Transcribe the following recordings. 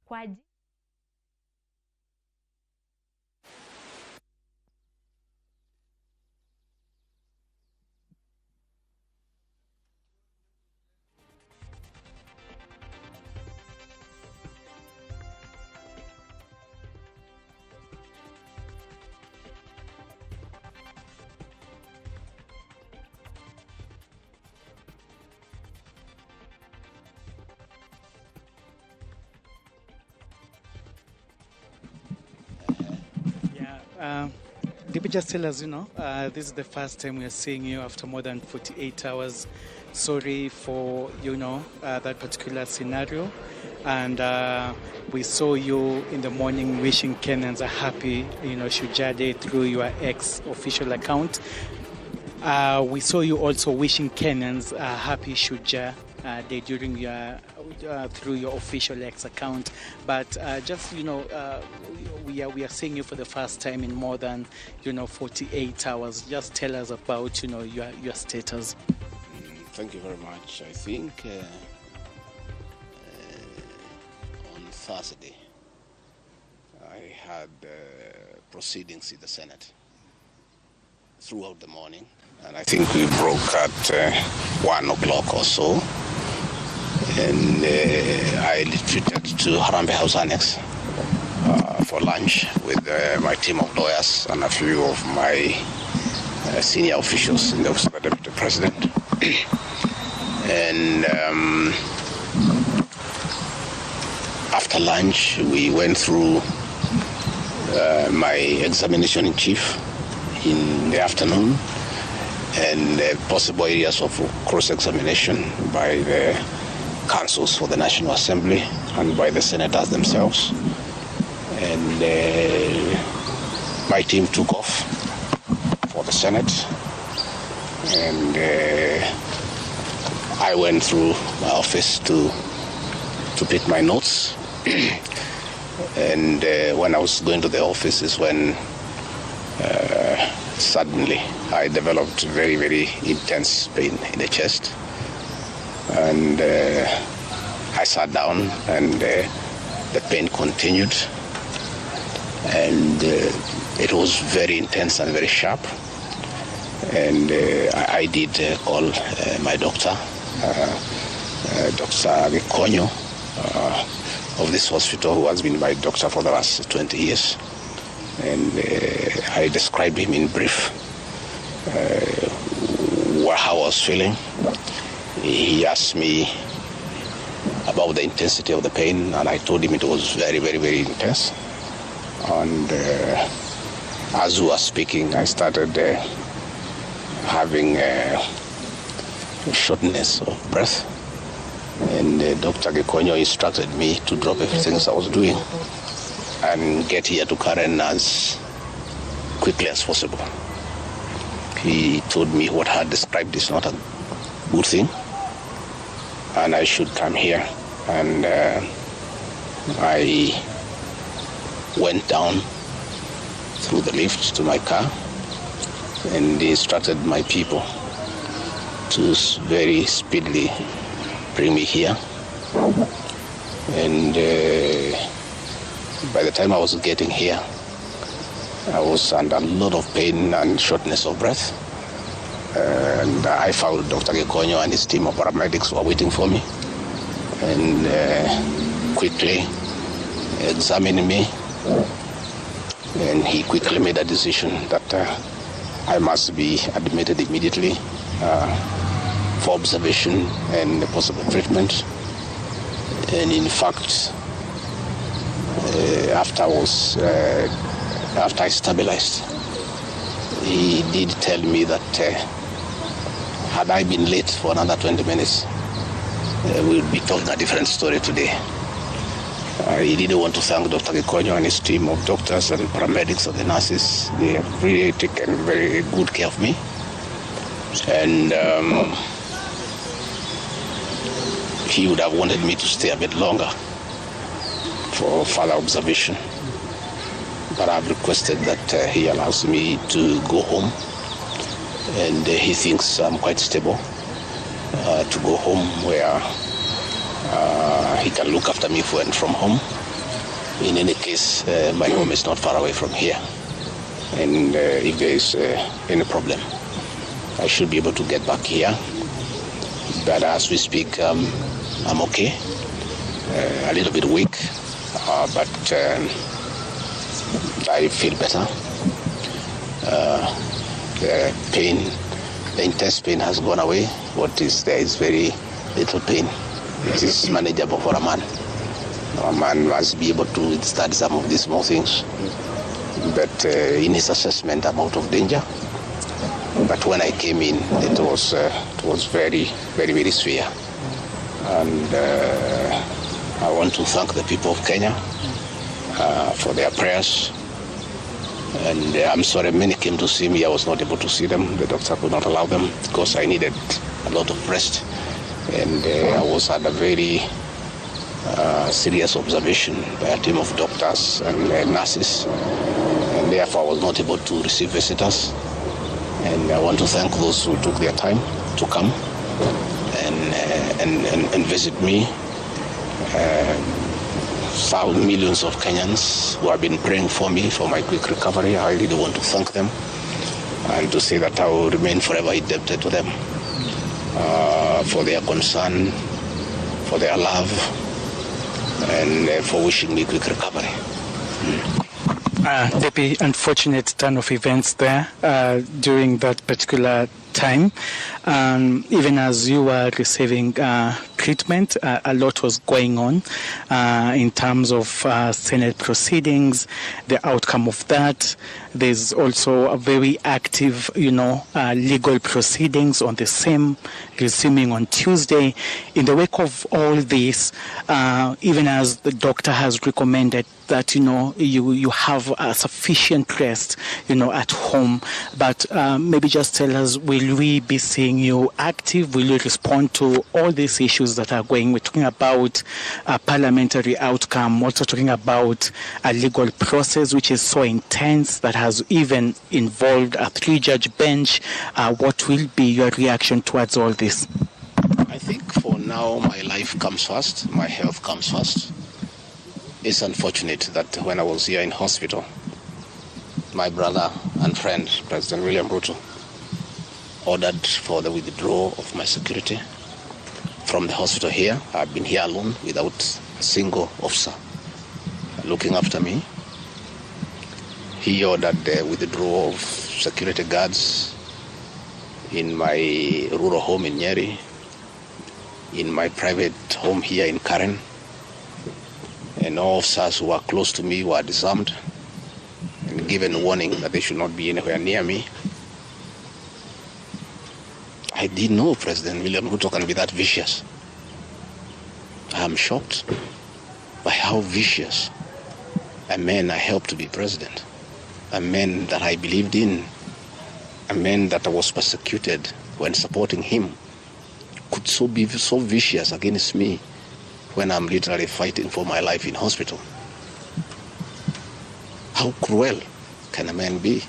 kwa Did we just tell us, this is the first time we are seeing you after more than 48 hours. Sorry for, that particular scenario. And we saw you in the morning wishing Kenyans a happy, Shujaa Day through your ex-official account. We saw you also wishing Kenyans a happy Shujaa Day during your through your official X account, but we are seeing you for the first time in more than 48 hours. Just tell us about your status. Thank you very much. I think on Thursday I had proceedings in the Senate throughout the morning, and I think we broke at 1 o'clock or so. And I retreated to Harambee House Annex for lunch with my team of lawyers and a few of my senior officials in the Office of the Deputy President. And after lunch, we went through my examination in chief in the afternoon and possible areas of cross-examination by the councils for the National Assembly and by the senators themselves. And my team took off for the Senate, and I went through my office to pick my notes. And when I was going to the office is when suddenly I developed very, very intense pain in the chest. And I sat down, and the pain continued, and it was very intense and very sharp. And I did call my doctor, Dr. Gikonyo of this hospital, who has been my doctor for the last 20 years. And I described him in brief how I was feeling. He asked me about the intensity of the pain, and I told him it was very, very, very intense. And as we were speaking, I started having shortness of breath. And Dr. Gikonyo instructed me to drop everything I was doing and get here to Karen as quickly as possible. He told me what I had described is not a good thing, and I should come here. And I went down through the lift to my car, and he instructed my people to very speedily bring me here. And by the time I was getting here, I was under a lot of pain and shortness of breath. And I found Dr. Gikonyo and his team of paramedics were waiting for me, and quickly examined me. And he quickly made a decision that I must be admitted immediately for observation and possible treatment. And in fact, after I stabilized, he did tell me that had I been late for another 20 minutes, we would be telling a different story today. He didn't want to thank Dr. Gikonyo and his team of doctors and paramedics and the nurses. They have really taken very good care of me. And he would have wanted me to stay a bit longer for further observation. But I've requested that he allows me to go home, and he thinks I'm quite stable to go home where he can look after me when from home. In any case, my home is not far away from here. And if there is any problem, I should be able to get back here. But as we speak, I'm okay. A little bit weak, but I feel better. The pain, the intense pain has gone away. What is there is very little pain. It is manageable for a man. A man must be able to study some of these small things. But in his assessment, I'm out of danger. But when I came in, it was very, very, very severe. And I want to thank the people of Kenya for their prayers. And I'm sorry, many came to see me. I was not able to see them. The doctor could not allow them because I needed a lot of rest. And I was at a very serious observation by a team of doctors and nurses. And therefore, I was not able to receive visitors. And I want to thank those who took their time to come and visit me. Millions of Kenyans who have been praying for me for my quick recovery. I really want to thank them and to say that I will remain forever indebted to them for their concern, for their love, and for wishing me quick recovery. The unfortunate turn of events there during that particular time. Even as you were receiving treatment, a lot was going on in terms of Senate proceedings, the outcome of that. There's also a very active, legal proceedings on the same, resuming on Tuesday. In the wake of all this, even as the doctor has recommended that, you have sufficient rest, at home, but maybe just tell us, will we be seeing you active? Will you respond to all these issues that are going? We're talking about a parliamentary outcome, also talking about a legal process which is so intense that has even involved a 3-judge bench. What will be your reaction towards all this? I think for now, my life comes first, my health comes first. It's unfortunate that when I was here in hospital, my brother and friend, President William Ruto, ordered for the withdrawal of my security from the hospital here. I've been here alone without a single officer looking after me. He ordered the withdrawal of security guards in my rural home in Nyeri, in my private home here in Karen, and all officers who were close to me were disarmed and given a warning that they should not be anywhere near me. I didn't know President William Ruto can be that vicious. I am shocked by how vicious a man I helped to be president, a man that I believed in, a man that I was persecuted when supporting him, could be so vicious against me when I'm literally fighting for my life in hospital. How cruel can a man be?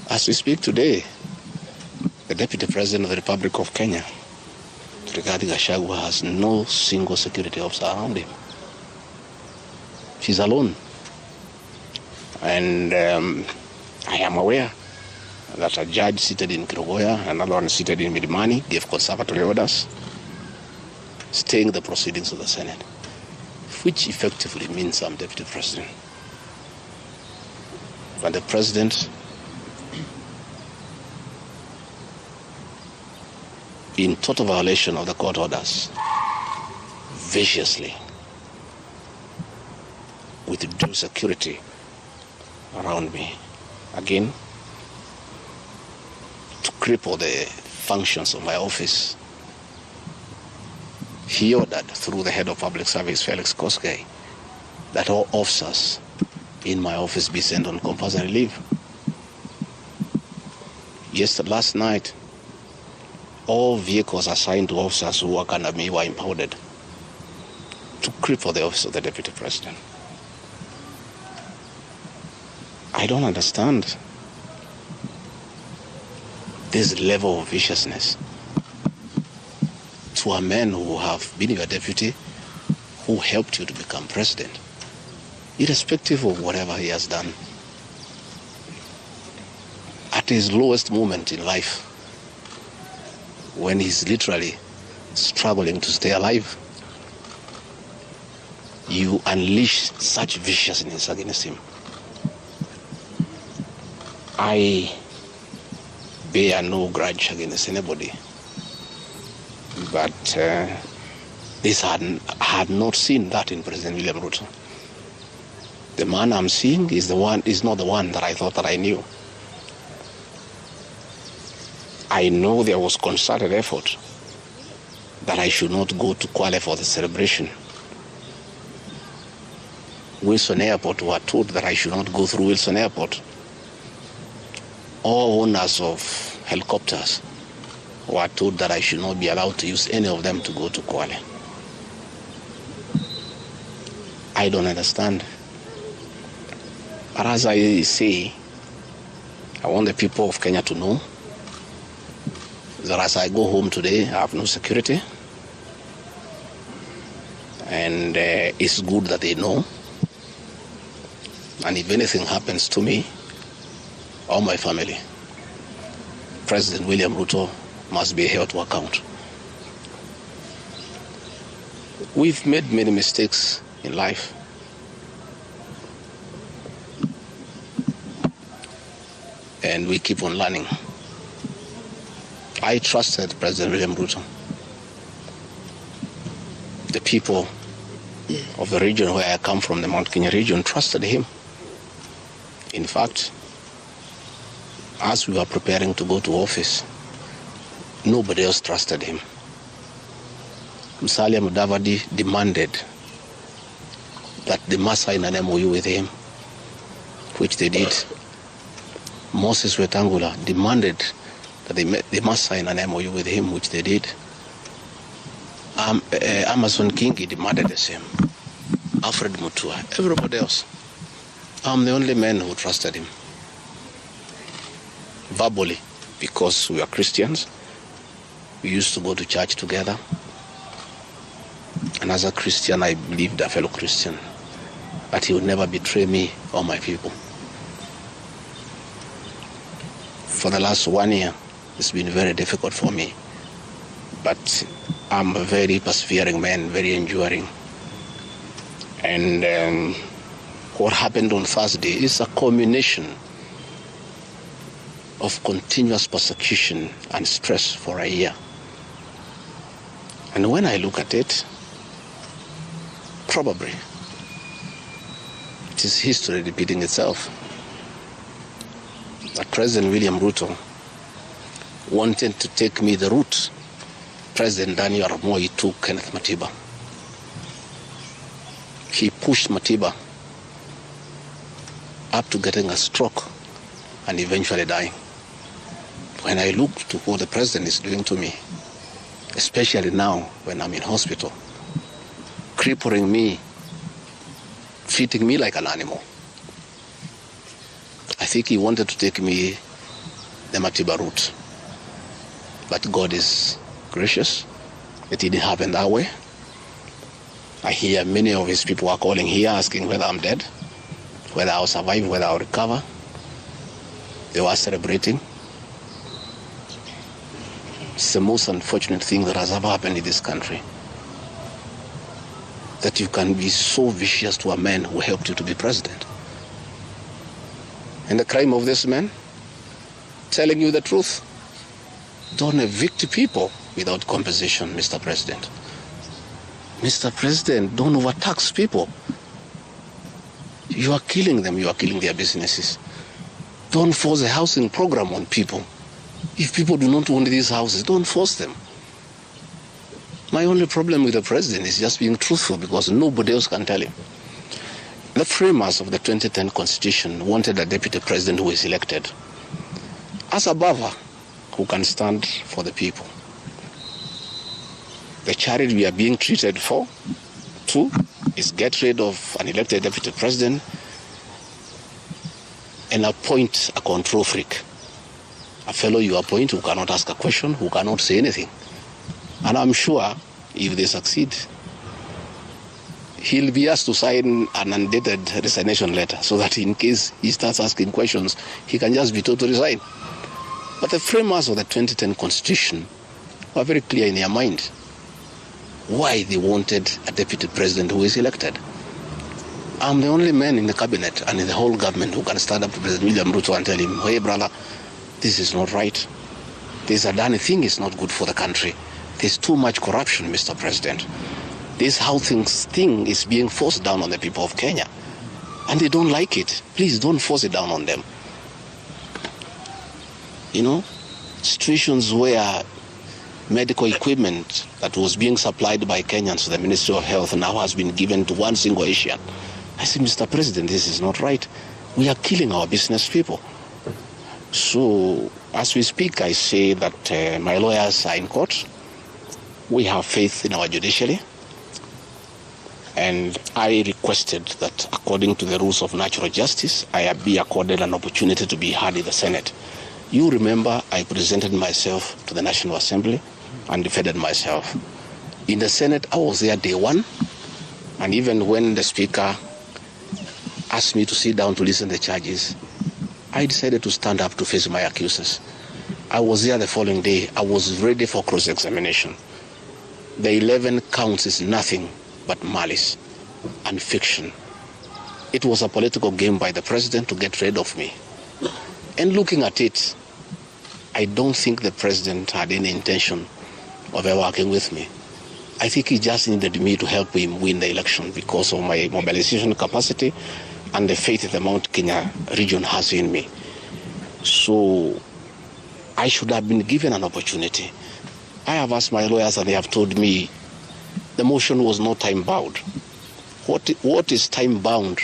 As we speak today, the Deputy President of the Republic of Kenya, Rigathi Gachagua, has no single security officer around him. She's alone. And I am aware that a judge seated in Kirogoya, another one seated in Milimani, gave conservatory orders staying the proceedings of the Senate, which effectively means I'm Deputy President. But the President, in total violation of the court orders, viciously withdrew security around me. Again, to cripple the functions of my office. He ordered through the head of public service, Felix Koskei, that all officers in my office be sent on compulsory leave. Last night, all vehicles assigned to officers who work under me were impounded to cripple the office of the Deputy President. I don't understand this level of viciousness to a man who have been your deputy, who helped you to become president, irrespective of whatever he has done. At his lowest moment in life, when he's literally struggling to stay alive, you unleash such viciousness against him. I bear no grudge against anybody, but this had not seen that in President William Ruto. The man I'm seeing is not the one that I thought that I knew. I know there was concerted effort that I should not go to Kwale for the celebration. Wilson Airport were told that I should not go through Wilson Airport. All owners of helicopters were told that I should not be allowed to use any of them to go to Kwale. I don't understand. But as I say, I want the people of Kenya to know that as I go home today, I have no security. And it's good that they know. And if anything happens to me or my family, President William Ruto must be held to account. We've made many mistakes in life. And we keep on learning. I trusted President William Ruto. The people of the region where I come from, the Mount Kenya region, trusted him. In fact, as we were preparing to go to office, nobody else trusted him. Musalia Mudavadi demanded that they must sign an MOU with him, which they did. Moses Wetangula demanded that they must sign an MOU with him, which they did. Amason Kingi demanded the same. Alfred Mutua, everybody else. I'm the only man who trusted him. Verbally, because we are Christians. We used to go to church together. And as a Christian, I believed a fellow Christian that he would never betray me or my people. For the last 1 year, it's been very difficult for me. But I'm a very persevering man, very enduring. And what happened on Thursday is a culmination of continuous persecution and stress for a year. And when I look at it, probably it is history repeating itself. That President William Ruto wanted to take me the route President Daniel Arap Moi took Kenneth Matiba. He pushed Matiba up to getting a stroke and eventually dying. When I look to what the president is doing to me, especially now when I'm in hospital, crippling me, treating me like an animal, I think he wanted to take me the Matiba route. But God is gracious. It didn't happen that way. I hear many of his people are calling here asking whether I'm dead, whether I'll survive, whether I'll recover. They were celebrating. It's the most unfortunate thing that has ever happened in this country. That you can be so vicious to a man who helped you to be president. And the crime of this man, telling you the truth. Don't evict people without compensation, Mr. President. Mr. President, don't overtax people. You are killing them, you are killing their businesses. Don't force a housing program on people. If people do not want these houses, don't force them. My only problem with the president is just being truthful because nobody else can tell him. The framers of the 2010 Constitution wanted a deputy president who is elected as a buffer who can stand for the people. The charity we are being treated for, too, is get rid of an elected deputy president and appoint a control freak. A fellow you appoint who cannot ask a question, who cannot say anything. And I'm sure if they succeed, he'll be asked to sign an undated resignation letter so that in case he starts asking questions, he can just be told to resign. But the framers of the 2010 Constitution were very clear in their mind why they wanted a deputy president who is elected. I'm the only man in the cabinet and in the whole government who can stand up to President William Ruto and tell him, hey brother, this is not right. This Adani thing is not good for the country. There's too much corruption, Mr. President. This how thing is being forced down on the people of Kenya. And they don't like it. Please don't force it down on them. You know, situations where medical equipment that was being supplied by Kenyans to the Ministry of Health now has been given to one single Asian. I say, Mr. President, this is not right. We are killing our business people. So, as we speak, I say that my lawyers are in court. We have faith in our judiciary. And I requested that, according to the rules of natural justice, I be accorded an opportunity to be heard in the Senate. You remember I presented myself to the National Assembly and defended myself. In the Senate, I was there day one. And even when the Speaker asked me to sit down to listen to the charges, I decided to stand up to face my accusers. I was there the following day. I was ready for cross-examination. The 11 counts is nothing but malice and fiction. It was a political game by the president to get rid of me. And looking at it, I don't think the president had any intention of ever working with me. I think he just needed me to help him win the election because of my mobilization capacity and the faith that the Mount Kenya region has in me. So I should have been given an opportunity. I have asked my lawyers and they have told me the motion was not time-bound. What is time-bound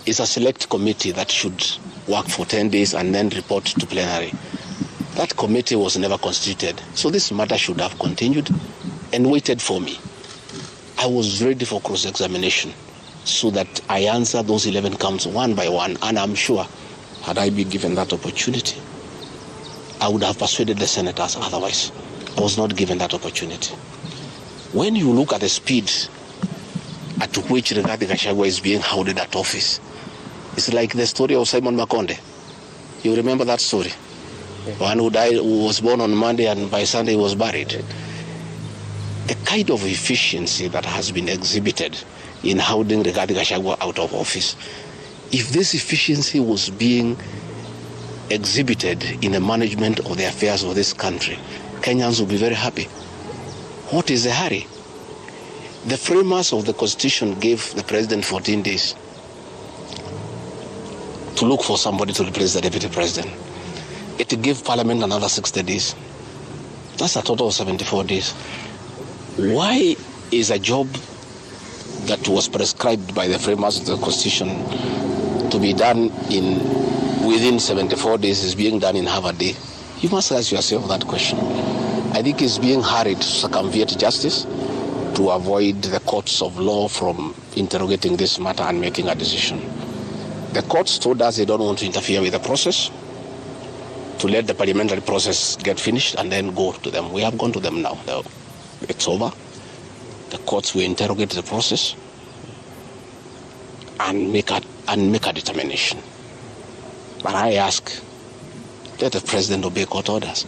is a select committee that should work for 10 days and then report to plenary. That committee was never constituted, so this matter should have continued and waited for me. I was ready for cross-examination so that I answer those 11 counts one by one, and I'm sure had I been given that opportunity, I would have persuaded the senators otherwise. I was not given that opportunity. When you look at the speed at which Rigathi Gachagua is being hounded at office, it's like the story of Simon Makonde. You remember that story? One who died, who was born on Monday and by Sunday was buried. The kind of efficiency that has been exhibited in hounding Rigathi Gachagua out of office, if this efficiency was being exhibited in the management of the affairs of this country, Kenyans would be very happy. What is the hurry? The framers of the Constitution gave the president 14 days to look for somebody to replace the deputy president. It gave Parliament another 60 days. That's a total of 74 days. Why is a job that was prescribed by the framers of the Constitution to be done within 74 days is being done in half a day? You must ask yourself that question. I think it's being hurried to circumvent justice to avoid the courts of law from interrogating this matter and making a decision. The courts told us they don't want to interfere with the process, to let the parliamentary process get finished and then go to them. We have gone to them now. It's over. The courts will interrogate the process and make a determination. But I ask, let the president obey court orders.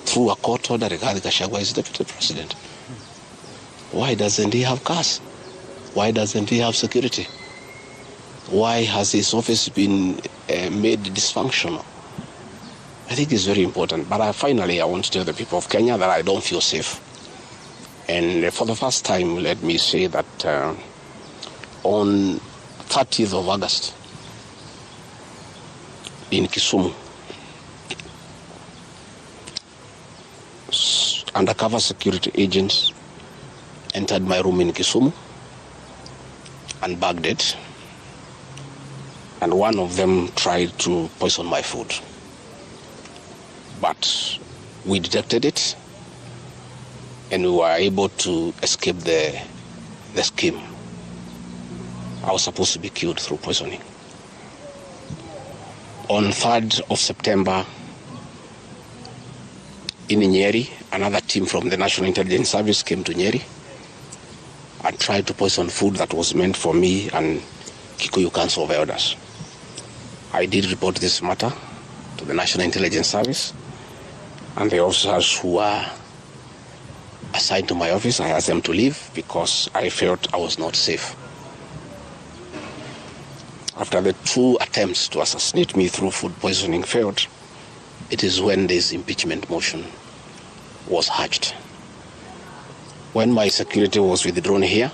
Through a court order, Rigathi Gachagua is deputy president. Why doesn't he have cars? Why doesn't he have security? Why has his office been made dysfunctional? I think it's very important. But finally, I want to tell the people of Kenya that I don't feel safe. And for the first time, let me say that on 30th of August, in Kisumu, undercover security agents entered my room in Kisumu and bagged it. And one of them tried to poison my food. But we detected it and we were able to escape the scheme. I was supposed to be killed through poisoning. On 3rd of September, in Nyeri, another team from the National Intelligence Service came to Nyeri and tried to poison food that was meant for me and Kikuyu Council of Elders. I did report this matter to the National Intelligence Service, and the officers who are assigned to my office, I asked them to leave because I felt I was not safe. After the 2 attempts to assassinate me through food poisoning failed, it is when this impeachment motion was hatched. When my security was withdrawn here,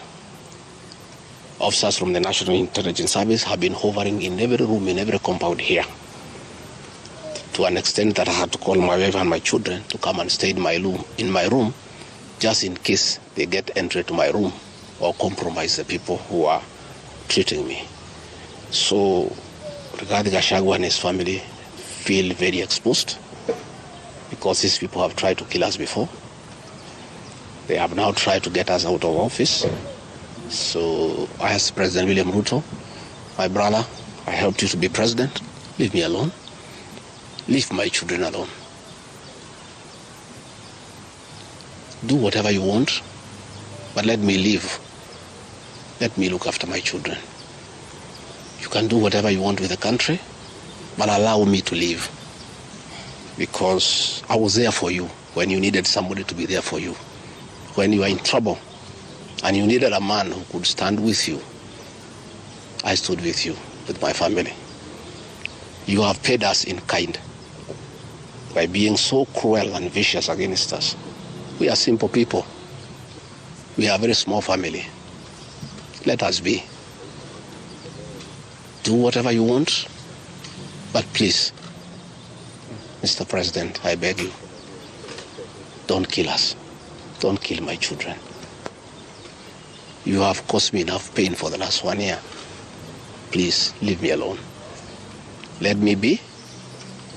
officers from the National Intelligence Service have been hovering in every room, in every compound here, to an extent that I had to call my wife and my children to come and stay in my room, just in case they get entry to my room or compromise the people who are treating me. So Rigathi Gachagua and his family feel very exposed because these people have tried to kill us before. They have now tried to get us out of office. So I asked President William Ruto, my brother, I helped you to be president. Leave me alone. Leave my children alone. Do whatever you want, but let me live. Let me look after my children. You can do whatever you want with the country, but allow me to live. Because I was there for you when you needed somebody to be there for you. When you were in trouble and you needed a man who could stand with you, I stood with you, with my family. You have paid us in kind by being so cruel and vicious against us. We are simple people. We are a very small family. Let us be. Do whatever you want, but please, Mr. President, I beg you, don't kill us. Don't kill my children. You have caused me enough pain for the last 1 year. Please, leave me alone. Let me be.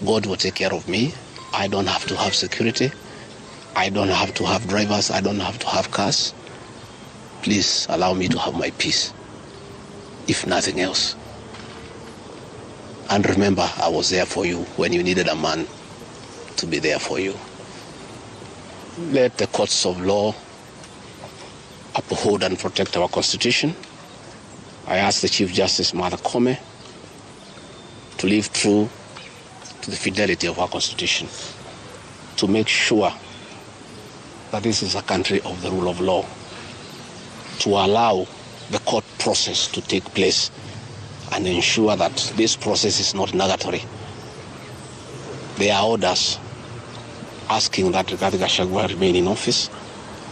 God will take care of me. I don't have to have security. I don't have to have drivers. I don't have to have cars. Please allow me to have my peace, if nothing else. And remember, I was there for you when you needed a man to be there for you. Let the courts of law uphold and protect our Constitution. I ask the Chief Justice, Martha Koome, to live true to the fidelity of our Constitution, to make sure that this is a country of the rule of law, to allow the court process to take place and ensure that this process is not nugatory. There are orders asking that Rigathi Gachagua remain in office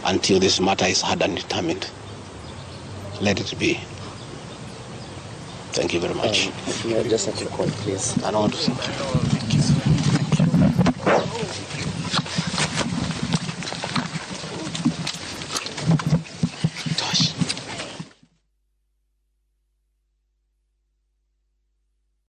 until this matter is heard and determined. Let it be. Thank you very much. Just a quick call, please. I don't want to say.